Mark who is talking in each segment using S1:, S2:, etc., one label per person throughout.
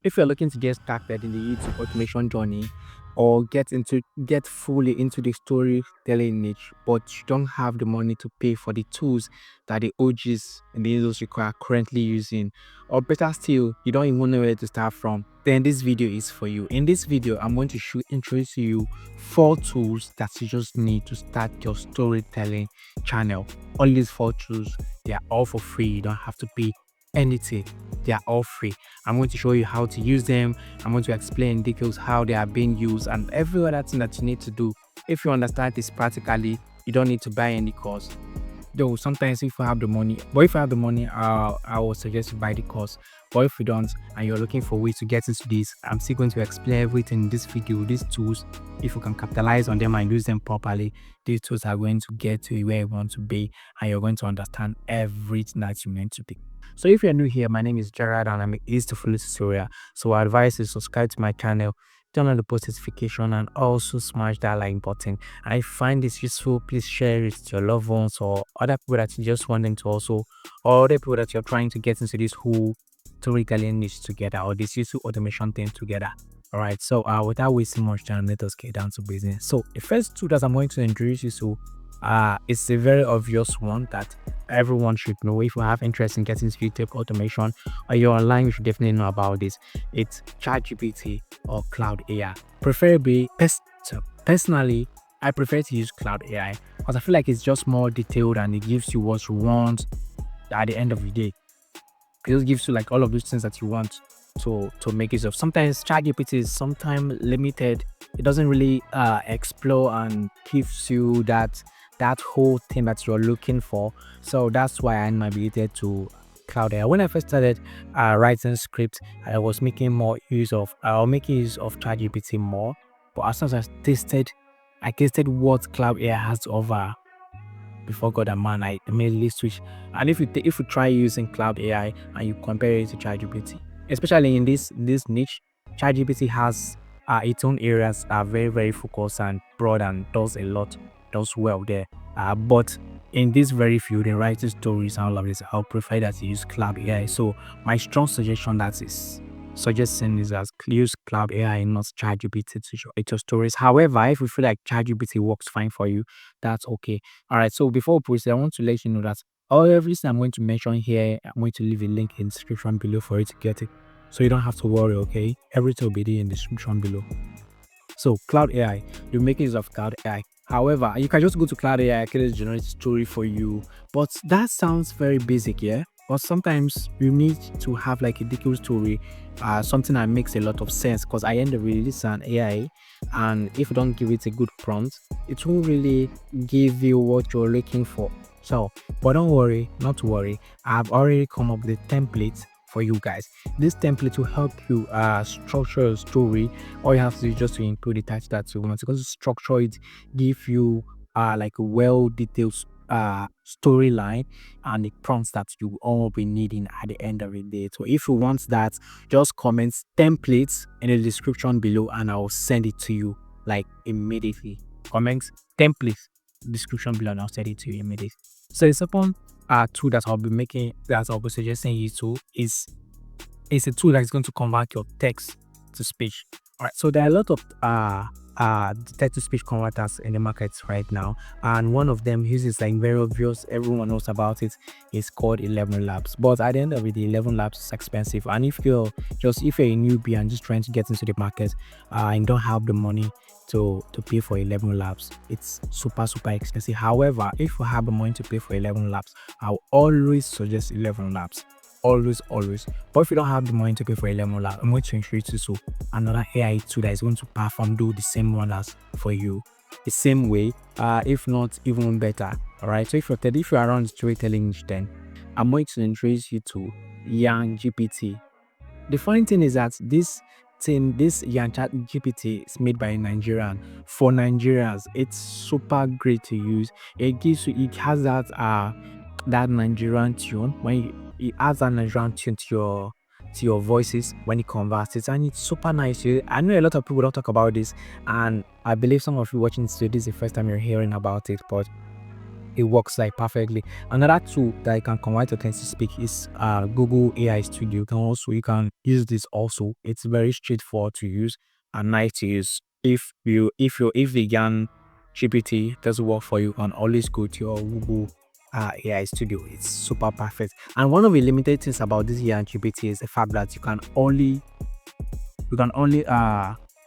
S1: If you're looking to get started in the YouTube automation journey or get fully into the storytelling niche, but you don't have the money to pay for the tools that the OGs in the industry are currently using, or better still, you don't even know where to start from, then this video is for you. In this video, I'm going to introduce to you 4 tools that you just need to start your storytelling channel. All these 4 tools, they are all for free. You don't have to pay anything. They are all free. I'm going to show you how to use them. I'm going to explain in details how they are being used and every other thing that you need to do. If you understand this practically, you don't need to buy any course. Though sometimes if you have the money, but if you have the money, I will suggest you buy the course. But if you don't and you're looking for ways to get into this, I'm still going to explain everything in this video. These tools, if you can capitalize on them and use them properly, these tools are going to get to where you want to be and you're going to understand everything that you meant to be. So if you're new here, my name is Gerard and I'm easy to follow tutorial. So our advice is subscribe to my channel, turn on the post notification, and also smash that like button. And if you find this useful, please share it to your loved ones or other people that you just want them to also, or other people that you're trying to get into this whole storytelling niche together or this useful automation thing together. All right, so without wasting much time, let us get down to business. So the first tool that I'm going to introduce you to it's a very obvious one that everyone should know. If you have interest in getting into YouTube automation or you're online, you should definitely know about this. It's ChatGPT or Cloud AI. Preferably, personally, I prefer to use Cloud AI because I feel like it's just more detailed and it gives you what you want at the end of the day. It just gives you like all of those things that you want to make use of. Sometimes ChatGPT is sometimes limited. It doesn't really explore and gives you that whole thing that you're looking for. So that's why I navigated to Cloud AI. When I first started writing script, I was making use of ChatGPT more. But as soon as I tasted what Cloud AI has to offer. Before God and man, I immediately switch. And if you try using Cloud AI and you compare it to ChatGPT, especially in this niche, ChatGPT has its own areas are very focused and broad and does well there. But in this very field, in writing stories and all of this, I'll prefer that you use Cloud AI. So my strong suggestion that is suggesting is as use Cloud AI and not ChatGPT to your stories. However, if you feel like ChatGPT works fine for you, that's okay. All right. So before we proceed, I want to let you know that everything I'm going to mention here, I'm going to leave a link in the description below for you to get it. So you don't have to worry, okay? Everything will be there in the description below. So Cloud AI, you're making use of Cloud AI. However, you can just go to Cloud AI, can it generate story for you. But that sounds very basic, yeah? But sometimes you need to have like a detailed story, something that makes a lot of sense. Because I end up with this an AI, and if you don't give it a good prompt, it won't really give you what you're looking for. So, but don't worry, not to worry. I've already come up with a template for you guys. This template will help you structure a story. All you have to do is just to input the title that you want. Because structure it, give you like a well detailed storyline and the prompts that you all be needing at the end of the day. So if you want that, just comment templates in the description below and I'll send it to you like immediately. Comments templates description below and I'll send it to you immediately. So the second tool that I'll be suggesting you to is a tool that is going to convert your text to speech. All right, so there are a lot of text to speech converters in the market right now, and one of them uses like very obvious, everyone knows about it. It's called 11 Labs. But at the end of it, the 11 Labs is expensive, and if you're a newbie and just trying to get into the market and don't have the money to pay for 11 Labs, it's super expensive. However, if you have the money to pay for 11 Labs, I'll always suggest 11 Labs. Always. But if you don't have the money to pay for 11 Labs, I'm going to introduce you to another AI tool that is going to perform do the same wonders for you the same way, if not even better. All right, so if you're around storytelling, then I'm going to introduce you to Young GPT. The funny thing is that this Young Chat GPT is made by a Nigerian for Nigerians. It's super great to use. It has that Nigerian tune it adds that Nigerian tune to your voices when it converts it, and it's super nice. I know a lot of people don't talk about this, and I believe some of you watching this video, this is the first time you're hearing about it, but it works like perfectly. Another tool that you can convert your text to speak is Google AI Studio. You can use this also. It's very straightforward to use and nice to use. If the Yan GPT doesn't work for you, you can always go to your Google AI Studio. It's super perfect. And one of the limited things about this Yan GPT is the fact that you can only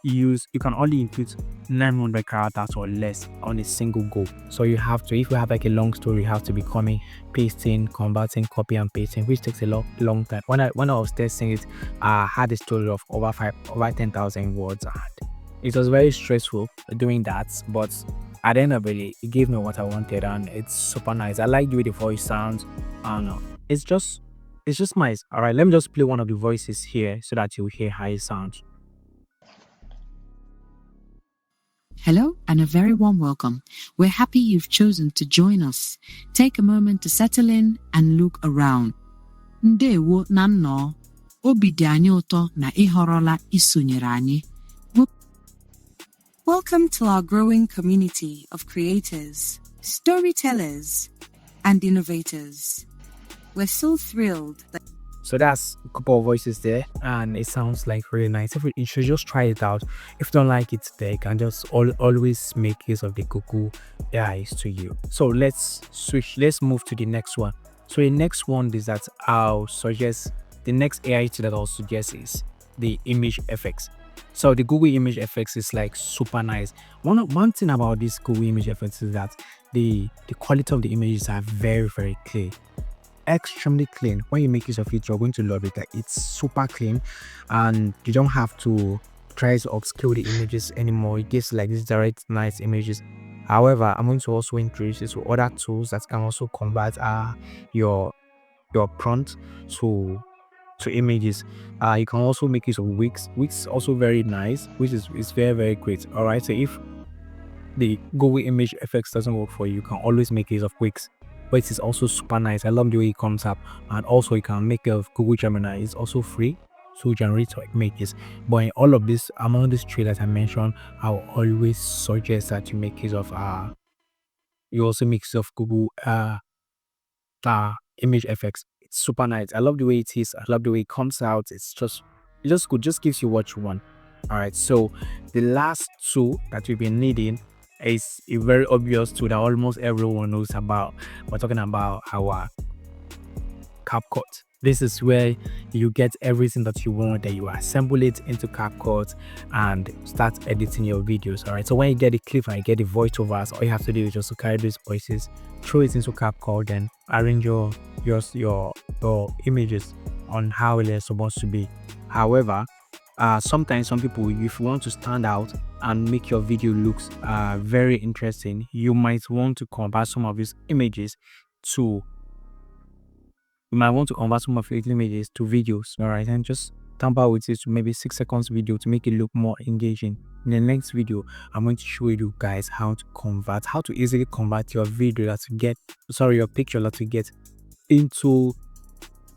S1: input 900 characters or less on a single go. So you have to, if you have like a long story, you have to be coming, pasting, converting, copy and pasting, which takes a long time. When I was testing it, I had a story of over 10,000 words, and it was very stressful doing that. But at the end of the day, it gave me what I wanted, and it's super nice. I like the way the voice sounds, and it's just nice. All right, let me just play one of the voices here so that you hear how it sounds.
S2: Hello and a very warm welcome. We're happy you've chosen to join us. Take a moment to settle in and look around. Ndewo na nnọọ. Obi dị anyị ụtọ na ị họrọla isonyere anyị.
S3: Welcome to our growing community of creators, storytellers, and innovators. We're so thrilled that
S1: So that's a couple of voices there, and it sounds like really nice. You should just try it out. If you don't like it, they can just always make use of the Google AI Studio. So let's switch. Let's move to the next one. So the next one is that I'll suggest the next AI tool that I'll suggest is the image effects. So the Google image effects is like super nice. One thing about this Google image effects is that the quality of the images are very, very clear, extremely clean. When you make use of it, you're going to love it. Like, it's super clean, and you don't have to try to upscale the images anymore. It gives like these direct nice images. However, I'm going to also introduce this to other tools that can also convert your prompt to images. You can also make use of Wix. Wix is also very nice, which is very, very great. All right, so if the Google image effects doesn't work for you, you can always make use of Wix. But it is also super nice. I love the way it comes up, and also you can make use of Google Gemini. It's also free to generate images. But in all of this, among these three that I mentioned, I will always suggest that you make use of you also make use of Google image effects. It's super nice. I love the way it is. I love the way it comes out. It's just good. Just gives you what you want. All right. So the last tool that we've been needing is a very obvious tool that almost everyone knows about. We're talking about our CapCut. This is where you get everything that you want, that you assemble it into CapCut and start editing your videos. All right. So when you get the clip and you get the voiceovers, all you have to do is just to carry these voices, throw it into CapCut, and arrange your images on how they're supposed to be. However, sometimes some people, if you want to stand out and make your video looks very interesting, you might want to convert some of these images to videos. All right, and just tamper with it to maybe 6 seconds video to make it look more engaging. In the next video, I'm going to show you guys how to easily convert your video your picture that you get into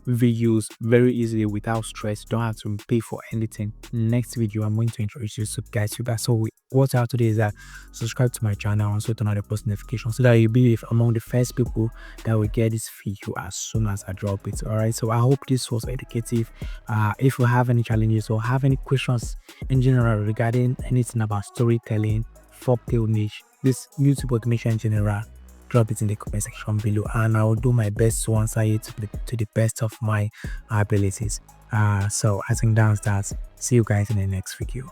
S1: videos very easily without stress. You don't have to pay for anything. Next video, I'm going to introduce you to guys to that. So what I have to do is that subscribe to my channel and also turn on the post notifications so that you'll be among the first people that will get this video as soon as I drop it. All right, so I hope this was educative. If you have any challenges or have any questions in general regarding anything about storytelling, folktale niche, this YouTube automation in general, drop it in the comment section below, and I will do my best to answer it to the best of my abilities. So I think that's that. See you guys in the next video.